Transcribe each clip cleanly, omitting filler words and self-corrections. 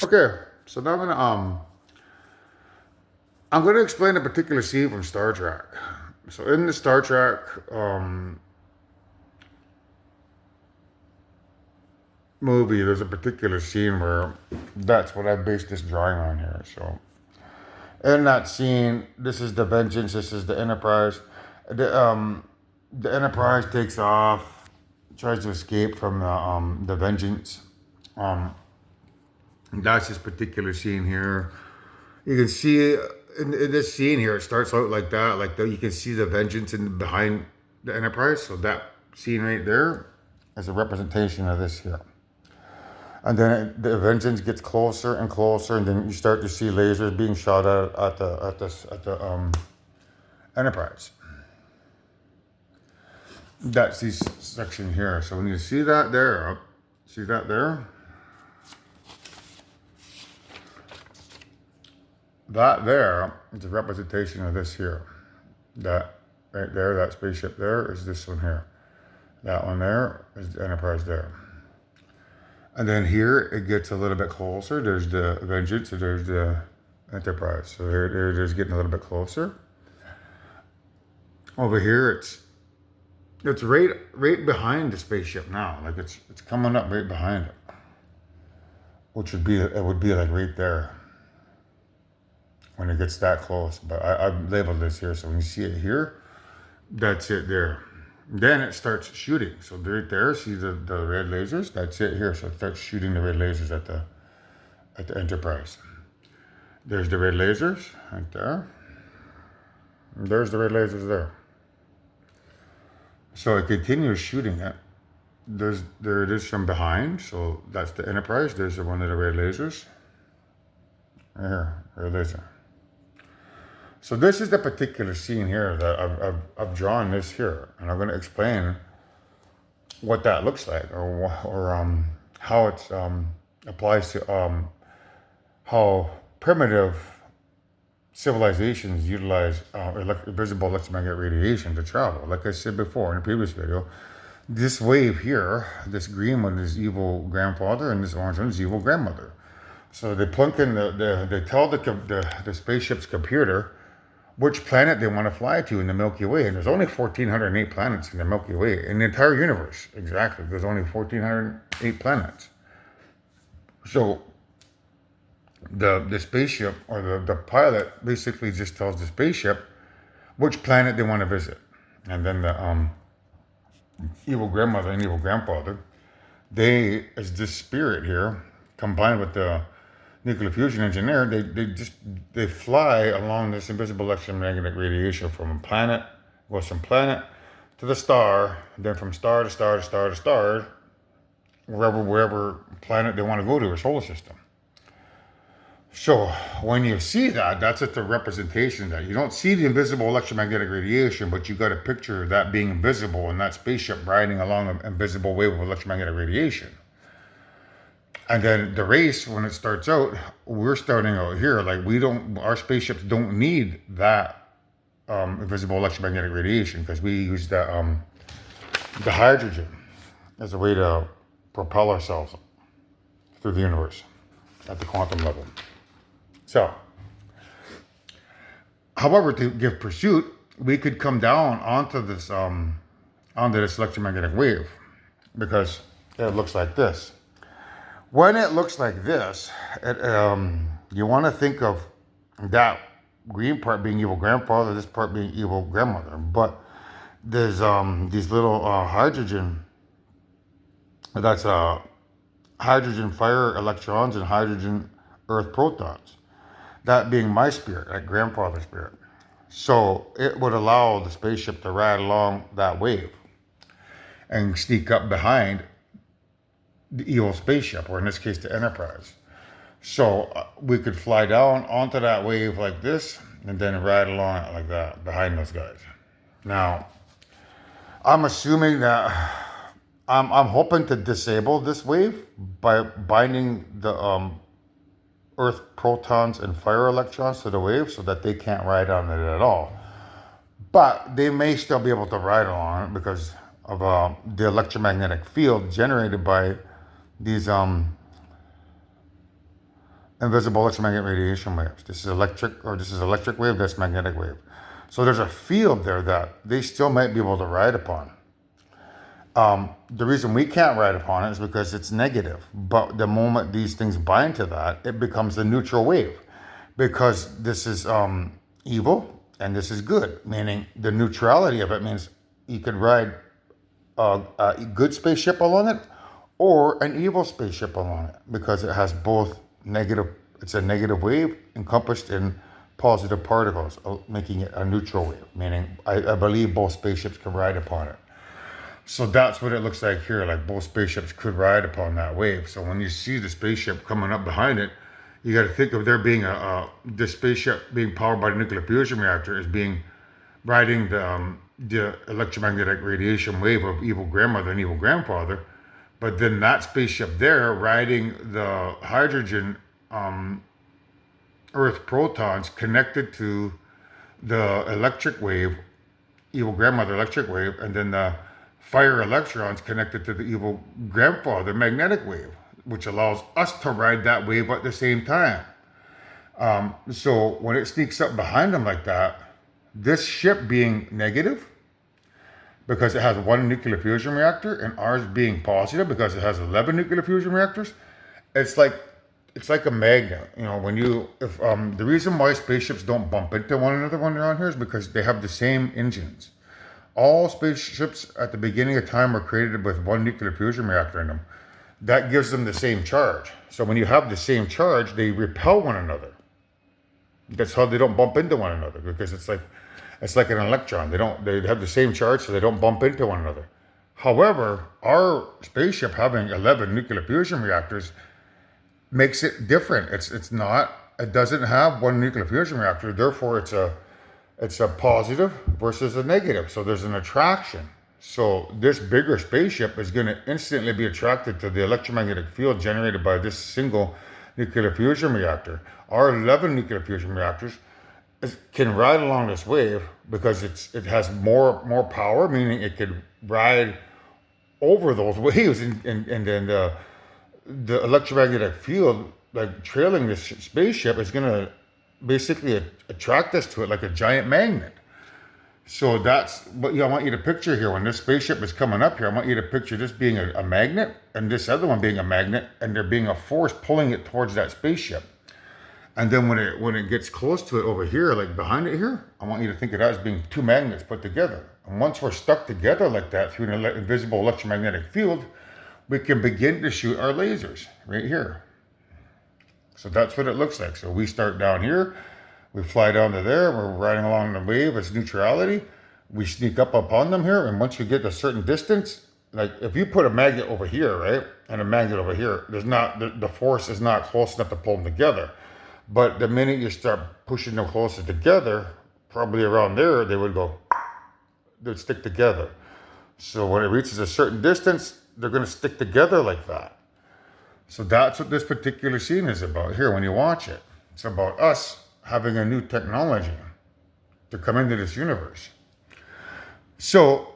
Okay, so now I'm gonna explain a particular scene from Star Trek. So in the Star Trek movie, there's a particular scene where that's what I based this drawing on here. So in that scene, this is the Vengeance, this is the Enterprise. The Enterprise takes off, tries to escape from the Vengeance. Um, that's this particular scene here. You can see in this scene here, it starts out like that, you can see the Vengeance in behind the Enterprise. So that scene right there is a representation of this here. And then the Vengeance gets closer and closer, and then you start to see lasers being shot at the Enterprise. That's this section here. So when you see that there, see that there? That there is a representation of this here. That right there, that spaceship there is this one here. That one there is the Enterprise there. And then here it gets a little bit closer. There's the Vengeance, and there's the Enterprise. So here it is getting a little bit closer. Over here, it's right behind the spaceship now. Like it's coming up right behind it, which would be like right there when it gets that close. But I've labeled this here, so when you see it here, that's it there. Then it starts shooting. So right there, see the red lasers? That's it here. So it starts shooting the red lasers at the Enterprise. There's the red lasers right there. And there's the red lasers there. So it continues shooting it. There it is from behind. So that's the Enterprise. There's one of the red lasers. Right here, red laser. So this is the particular scene here that I've drawn this here, and I'm going to explain what that looks like, or how it applies to how primitive civilizations utilize visible electromagnetic radiation to travel. Like I said before in the previous video, this wave here, this green one is evil grandfather, and this orange one is evil grandmother. So they plunk in they tell the spaceship's computer which planet they want to fly to in the Milky Way. And there's only 1,408 planets in the Milky Way, in the entire universe. Exactly. There's only 1,408 planets. So the spaceship, or the pilot, basically just tells the spaceship which planet they want to visit. And then the evil grandmother and evil grandfather, they, as this spirit here, combined with the nuclear fusion engineer, they fly along this invisible electromagnetic radiation from planet, goes from planet to the star, then from star to star to star to star, wherever planet they want to go to, or solar system. So when you see that, that's at the representation that you don't see the invisible electromagnetic radiation, but you got a picture of that being invisible and that spaceship riding along an invisible wave of electromagnetic radiation. And then the race, when it starts out, we're starting out here. Like our spaceships don't need that invisible electromagnetic radiation, because we use the hydrogen as a way to propel ourselves through the universe at the quantum level. So, however, to give pursuit, we could come down onto this electromagnetic wave, because it looks like this. When it looks like this, you want to think of that green part being evil grandfather, this part being evil grandmother. But there's these little hydrogen, that's hydrogen fire electrons and hydrogen earth protons. That being my spirit, that grandfather spirit. So it would allow the spaceship to ride along that wave and sneak up behind the evil spaceship, or in this case, the Enterprise. So we could fly down onto that wave like this, and then ride along it like that behind those guys. Now, I'm assuming that I'm hoping to disable this wave by binding the Earth protons and fire electrons to the wave, so that they can't ride on it at all. But they may still be able to ride along it because of the electromagnetic field generated by these invisible electromagnetic radiation waves. This is electric wave, that's magnetic wave. So there's a field there that they still might be able to ride upon. The reason we can't ride upon it is because it's negative. But the moment these things bind to that, it becomes a neutral wave. Because this is evil and this is good, meaning the neutrality of it means you could ride a good spaceship along it or an evil spaceship along it because it has both negative, it's a negative wave encompassed in positive particles, making it a neutral wave, meaning I believe both spaceships can ride upon it. So that's what it looks like here, like both spaceships could ride upon that wave. So when you see the spaceship coming up behind it, you got to think of there being the spaceship being powered by the nuclear fusion reactor as being riding the electromagnetic radiation wave of evil grandmother and evil grandfather, but then that spaceship there riding the hydrogen Earth protons connected to the electric wave, evil grandmother electric wave, and then the fire electrons connected to the evil grandfather magnetic wave, which allows us to ride that wave at the same time. So when it sneaks up behind them like that, this ship being negative because it has one nuclear fusion reactor and ours being positive because it has 11 nuclear fusion reactors, it's like a magnet. You know, when you, if the reason why spaceships don't bump into one another when they're on here is because they have the same engines. All spaceships at the beginning of time were created with one nuclear fusion reactor in them. That gives them the same charge. So when you have the same charge, they repel one another. That's how they don't bump into one another, because it's like an electron. They have the same charge, so they don't bump into one another. However, our spaceship having 11 nuclear fusion reactors makes it different. It doesn't have one nuclear fusion reactor, therefore it's a positive versus a negative. So there's an attraction. So this bigger spaceship is going to instantly be attracted to the electromagnetic field generated by this single nuclear fusion reactor. Our 11 nuclear fusion reactors can ride along this wave because it has more power, meaning it could ride over those waves, and then the electromagnetic field, like trailing this spaceship, is going to basically attract us to it like a giant magnet. So that's what I want you to picture here. When this spaceship is coming up here, I want you to picture this being a magnet and this other one being a magnet, and there being a force pulling it towards that spaceship. And then when it gets close to it over here, like behind it here, I want you to think of that as being two magnets put together. And once we're stuck together like that through an invisible electromagnetic field, we can begin to shoot our lasers right here. So that's what it looks like. So we start down here, we fly down to there, we're riding along the wave, it's neutrality. We sneak up upon them here, and once you get a certain distance, like if you put a magnet over here, right, and a magnet over here, the force is not close enough to pull them together. But the minute you start pushing them closer together, probably around there, they'd stick together. So when it reaches a certain distance, they're going to stick together like that. So that's what this particular scene is about here when you watch it. It's about us having a new technology to come into this universe. So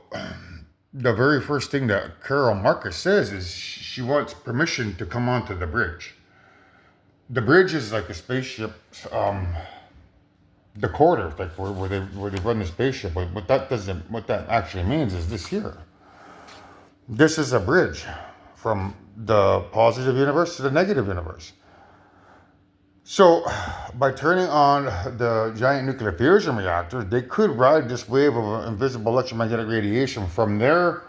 the very first thing that Carol Marcus says is she wants permission to come onto the bridge. The bridge is like a spaceship, the quarter, like where they run the spaceship. But what that actually means is this here. This is a bridge from the positive universe to the negative universe. So by turning on the giant nuclear fusion reactor, they could ride this wave of invisible electromagnetic radiation from their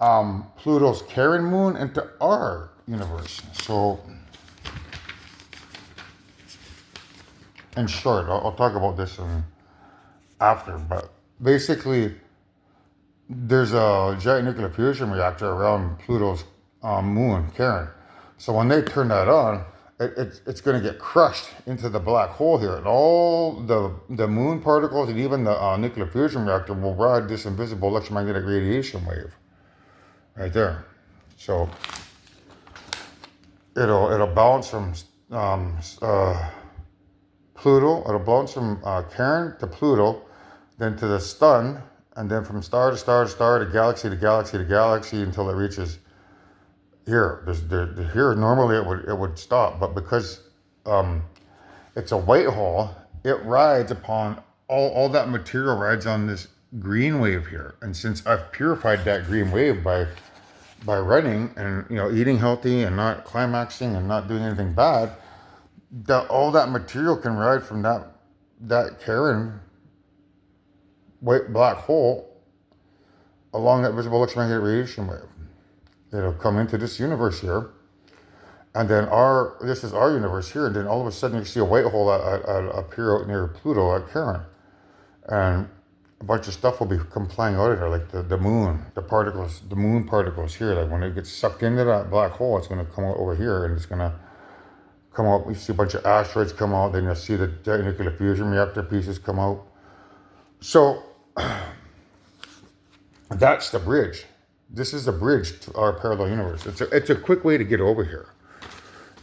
Pluto's Charon moon into our universe. So in short, I'll talk about this after, but basically there's a giant nuclear fusion reactor around Pluto's moon, Charon. So when they turn that on, it's going to get crushed into the black hole here, and all the moon particles and even the nuclear fusion reactor will ride this invisible electromagnetic radiation wave right there. So it'll bounce from Pluto. It'll bounce from Charon to Pluto, then to the sun, and then from star to star to star to galaxy to galaxy to galaxy until it reaches here. Here normally it would stop, but because it's a white hole. It rides upon all that material rides on this green wave here. And since I've purified that green wave by running and eating healthy and not climaxing and not doing anything bad, that all that material can ride from that Karen white black hole along that visible electromagnetic radiation wave. It'll come into this universe here, and then this is our universe here, and then all of a sudden you see a white hole appear out near Pluto at Charon, and a bunch of stuff will come flying out of there, like the moon, the moon particles here. Like when it gets sucked into that black hole, it's going to come out over here, and it's going to come out. You see a bunch of asteroids come out, then you'll see the nuclear fusion reactor pieces come out. So that's the bridge. This is the bridge to our parallel universe. It's a quick way to get over here.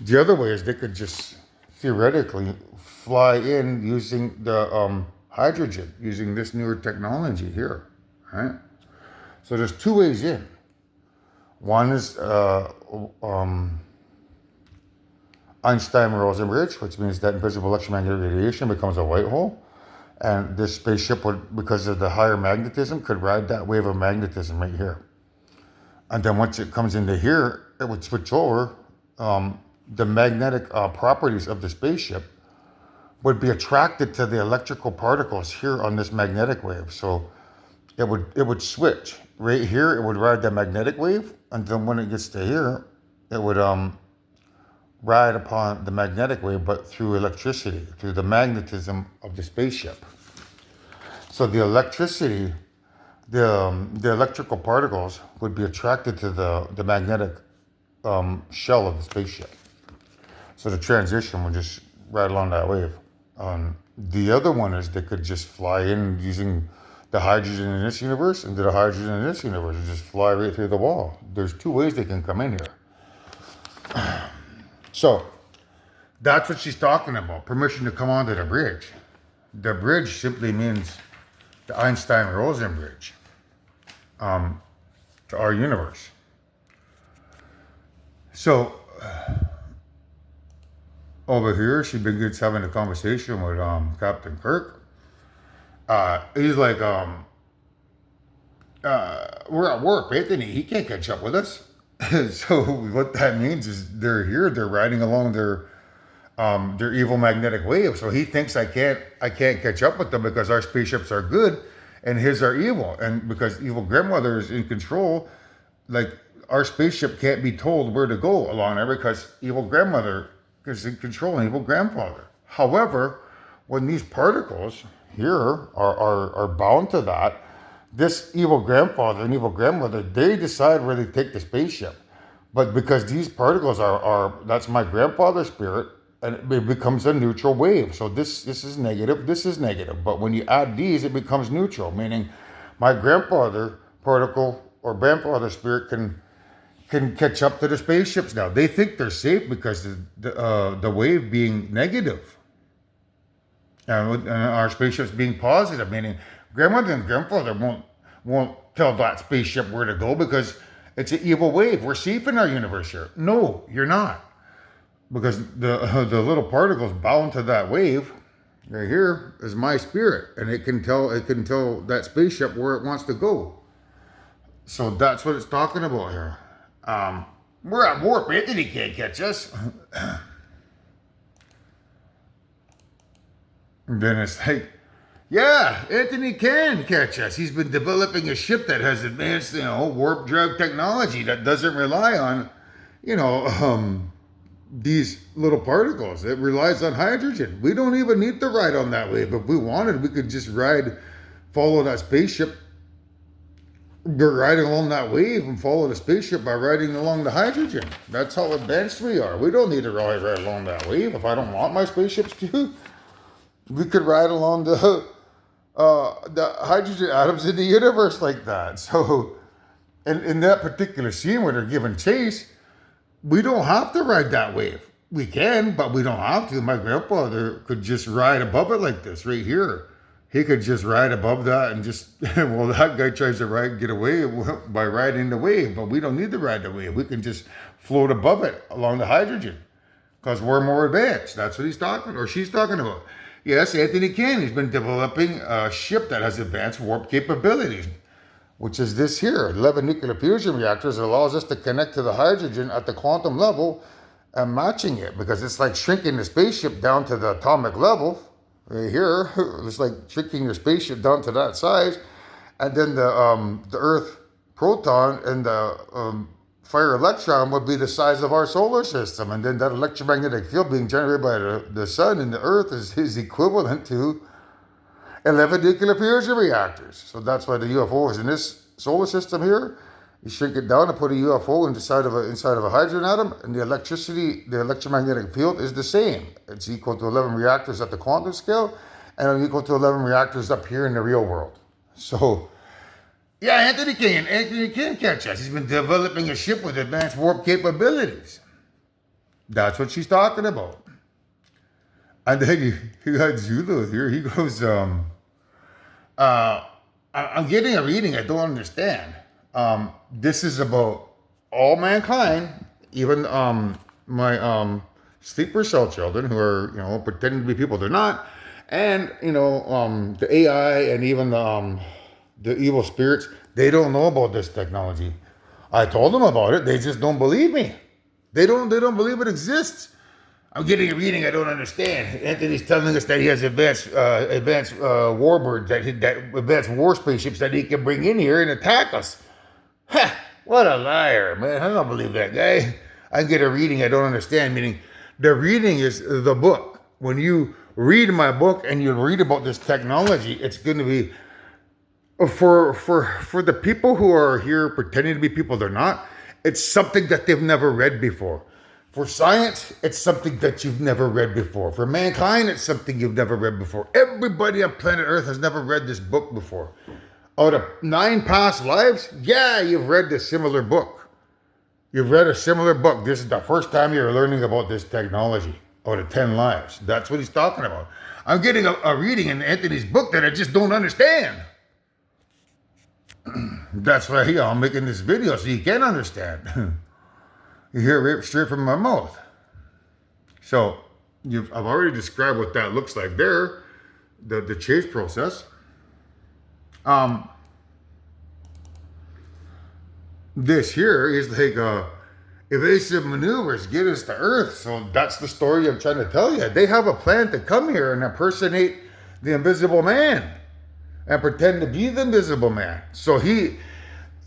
The other way is they could just theoretically fly in using the hydrogen, using this newer technology here, right? So there's two ways in. One is Einstein-Rosen bridge, which means that invisible electromagnetic radiation becomes a white hole. And this spaceship would, because of the higher magnetism, could ride that wave of magnetism right here. And then once it comes into here, it would switch over. The magnetic properties of the spaceship would be attracted to the electrical particles here on this magnetic wave. So it would switch. Right here, it would ride the magnetic wave. And then when it gets to here, it would ride upon the magnetic wave, but through electricity, through the magnetism of the spaceship. So the electricity, the electrical particles would be attracted to the magnetic shell of the spaceship. So the transition would just ride along that wave. The other one is they could just fly in using the hydrogen in this universe into the hydrogen in this universe and just fly right through the wall. There's two ways they can come in here. So that's what she's talking about, permission to come onto the bridge. The bridge simply means the Einstein-Rosen bridge to our universe. So over here, she begins having a conversation with Captain Kirk. He's like, we're at warp, Anthony. He can't catch up with us. So what that means is they're here. They're riding along their evil magnetic wave. So he thinks I can't catch up with them because our spaceships are good and his are evil. And because evil grandmother is in control, like our spaceship can't be told where to go along there because evil grandmother is in control and evil grandfather. However, when these particles here are bound to that, this evil grandfather and evil grandmother, they decide where they take the spaceship. But because these particles are that's my grandfather's spirit, and it becomes a neutral wave. So this is negative, this is negative. But when you add these, it becomes neutral, meaning my grandfather particle or grandfather spirit can catch up to the spaceships now. They think they're safe because the wave being negative. And our spaceships being positive, meaning grandmother and grandfather won't tell that spaceship where to go because it's an evil wave. We're safe in our universe here. No, you're not. Because the little particles bound to that wave right here is my spirit, and it can tell that spaceship where it wants to go. So that's what it's talking about here. We're at warp. Anthony can't catch us. And then it's like, yeah, Anthony can catch us. He's been developing a ship that has advanced, warp drive technology that doesn't rely on, these little particles. It relies on hydrogen. We don't even need to ride on that wave. If we wanted, we could just follow that spaceship. We're riding along that wave and follow the spaceship by riding along the hydrogen. That's how advanced we are. We don't need to ride along that wave. If I don't want my spaceships to, we could ride along the hydrogen atoms in the universe like that. So, in that particular scene where they're giving chase, we don't have to ride that wave. We can, but we don't have to. My grandfather could just ride above it like this right here. He could just ride above that and just, well, that guy tries to get away by riding the wave, but we don't need to ride the wave. We can just float above it along the hydrogen. because we're more advanced. That's what he's talking, or she's talking about. Yes, Anthony King has been developing a ship that has advanced warp capabilities, which is this here, 11 nuclear fusion reactors that allows us to connect to the hydrogen at the quantum level and matching it, because it's like shrinking the spaceship down to the atomic level. Right here, it's like shrinking your spaceship down to that size, and then the Earth proton and the fire electron would be the size of our solar system, and then that electromagnetic field being generated by the sun and the Earth is equivalent to 11 nuclear fusion reactors. So that's why the UFO is in this solar system here. You shrink it down and put a UFO inside of a hydrogen atom, and the electromagnetic field is the same. It's equal to 11 reactors at the quantum scale, and equal to 11 reactors up here in the real world. So, yeah, Anthony King catch us. He's been developing a ship with advanced warp capabilities. That's what she's talking about. And then you got Zulu here. He goes, I'm getting a reading I don't understand. This is about all mankind, even my sleeper cell children who are, pretending to be people they're not, and the AI and even the evil spirits. They don't know about this technology. I told them about it. They just don't believe me. They don't believe it exists. I'm getting a reading I don't understand. Anthony's telling us that he has advanced warbirds, that advanced war spaceships that he can bring in here and attack us. Ha! What a liar, man. I don't believe that guy. I get a reading I don't understand, meaning the reading is the book. When you read my book and you read about this technology, it's going to be for the people who are here pretending to be people they're not. It's something that they've never read before. For science, it's something that you've never read before. For mankind, it's something you've never read before. Everybody on planet Earth has never read this book before. Out of 9 past lives, yeah, you've read a similar book. You've read a similar book. This is the first time you're learning about this technology. Out of 10 lives. That's what he's talking about. I'm getting a reading in Anthony's book that I just don't understand. That's why I'm making this video so you can understand. You hear it straight from my mouth. So I've already described what that looks like there, the chase process. This here is like evasive maneuvers get us to Earth. So that's the story I'm trying to tell you. They have a plan to come here and impersonate the Invisible Man and pretend to be the Invisible Man. So he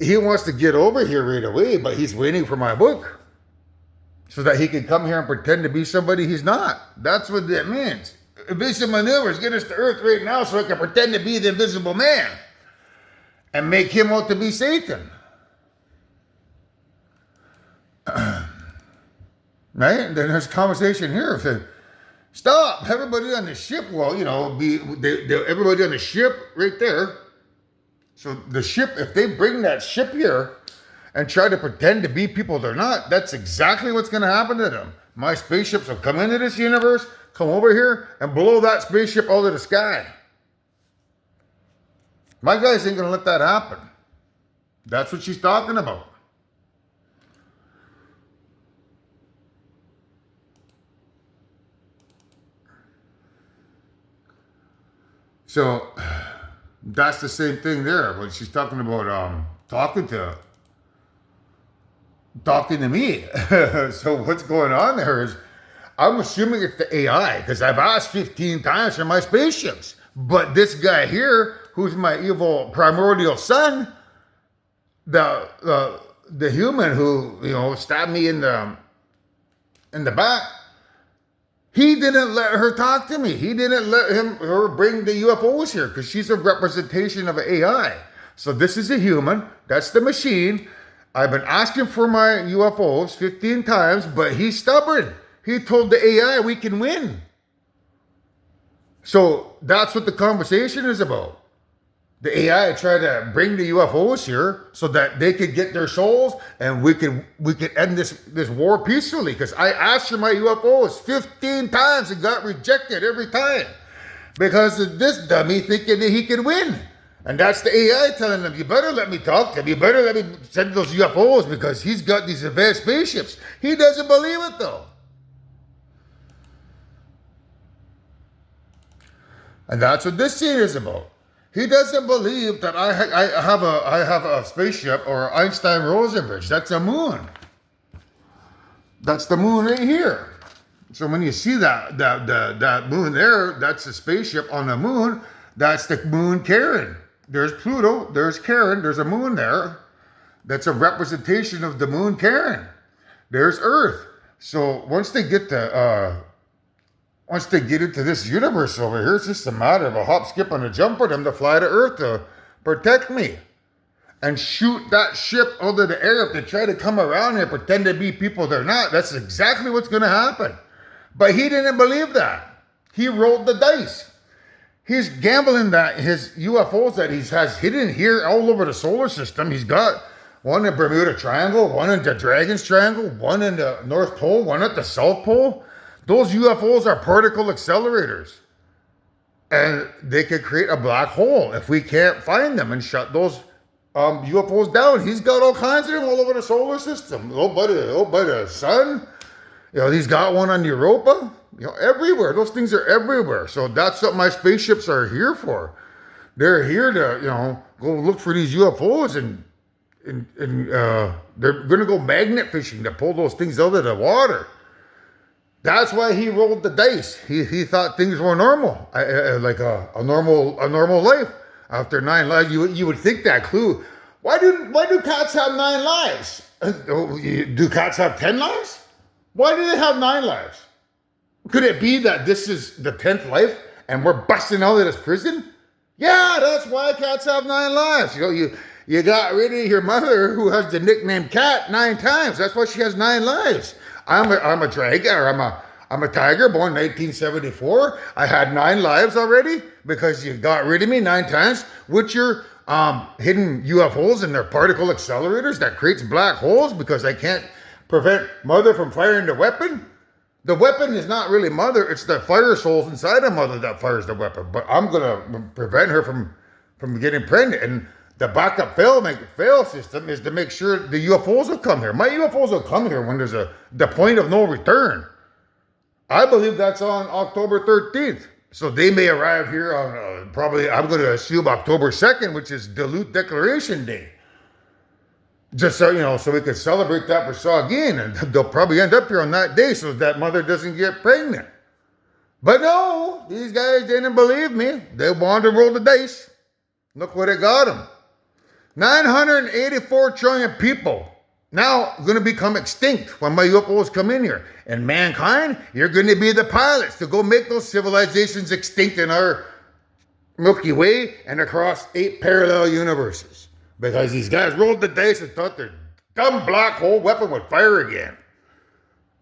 wants to get over here right away, but he's waiting for my book so that he can come here and pretend to be somebody he's not. That's what that means. Evasive maneuvers get us to Earth right now so I can pretend to be the Invisible Man and make him out to be Satan. Right? And then there's a conversation here. Saying, stop! Everybody on the ship, everybody on the ship right there. So the ship, if they bring that ship here and try to pretend to be people they're not, that's exactly what's going to happen to them. My spaceships will come into this universe, come over here, and blow that spaceship out of the sky. My guys ain't going to let that happen. That's what she's talking about. So that's the same thing there. When she's talking about talking to me. So what's going on there is, I'm assuming it's the AI, because I've asked 15 times for my spaceships. But this guy here, who's my evil primordial son, the human who stabbed me in the back, he didn't let her talk to me. He didn't let her bring the UFOs here, because she's a representation of an AI. So this is a human. That's the machine. I've been asking for my UFOs 15 times, but he's stubborn. He told the AI we can win. So that's what the conversation is about. The AI tried to bring the UFOs here so that they could get their souls and we could end this war peacefully. Because I asked for my UFOs 15 times and got rejected every time. Because of this dummy thinking that he could win. And that's the AI telling them, you better let me talk to him. You better let me send those UFOs because he's got these advanced spaceships. He doesn't believe it though. And that's what this scene is about. He doesn't believe that I have a spaceship or Einstein Rosen bridge. That's a moon. That's the moon right here. So when you see that moon there, that's a spaceship on the moon. That's the moon Charon. There's Pluto. There's Charon. There's a moon there. That's a representation of the moon Charon. There's Earth. So once they get into this universe over here, it's just a matter of a hop, skip, and a jump for them to fly to Earth to protect me and shoot that ship out of the air. If they try to come around and pretend to be people they're not, that's exactly what's going to happen. But he didn't believe that. He rolled the dice. He's gambling that his UFOs that he has hidden here all over the solar system, he's got one in Bermuda Triangle, one in the Dragon's Triangle, one in the North Pole, one at the South Pole. Those UFOs are particle accelerators. And they could create a black hole if we can't find them and shut those UFOs down. He's got all kinds of them all over the solar system. Oh, by the sun. He's got one on Europa. Everywhere. Those things are everywhere. So that's what my spaceships are here for. They're here to, go look for these UFOs and they're going to go magnet fishing to pull those things out of the water. That's why he rolled the dice. He thought things were normal, like a normal life. After 9 lives, you would think that clue. Why do cats have 9 lives? Do cats have 10 lives? Why do they have 9 lives? Could it be that this is the 10th life and we're busting out of this prison? Yeah, that's why cats have 9 lives. You got rid of your mother who has the nickname Cat 9 times. That's why she has 9 lives. I'm a dragon, or I'm a tiger born 1974. I had 9 lives already because you got rid of me 9 times with your hidden UFOs and their particle accelerators that creates black holes because I can't prevent mother from firing the weapon. The weapon is not really mother, it's the fire souls inside of mother that fires the weapon. But I'm gonna prevent her from getting pregnant. And the backup fail system is to make sure the UFOs will come here. My UFOs will come here when there's the point of no return. I believe that's on October 13th. So they may arrive here on probably, I'm going to assume October 2nd, which is Duluth Declaration Day. Just so, so we could celebrate that for Saugeen. And they'll probably end up here on that day so that mother doesn't get pregnant. But no, these guys didn't believe me. They wanted to roll the dice. Look what it got them. 984 trillion people now going to become extinct when my UFOs come in here. And mankind, you're going to be the pilots to go make those civilizations extinct in our Milky Way and across 8 parallel universes. Because these guys rolled the dice and thought their dumb black hole weapon would fire again.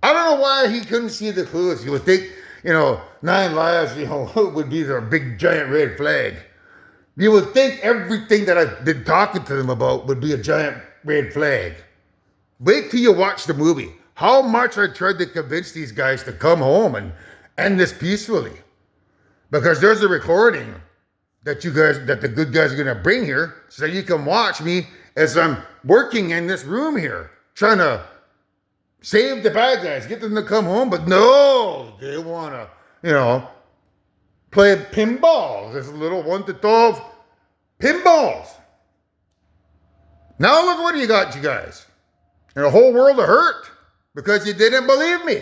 I don't know why he couldn't see the clues. You would think, 9 lives, would be their big giant red flag. You would think everything that I've been talking to them about would be a giant red flag. Wait till you watch the movie. How much I tried to convince these guys to come home and end this peacefully. Because there's a recording that the good guys are going to bring here so that you can watch me as I'm working in this room here, trying to save the bad guys, get them to come home. But no, they want to, play pinball. There's a little 1 to 12 pinballs. Now look what you got, you guys. And a whole world of hurt because you didn't believe me.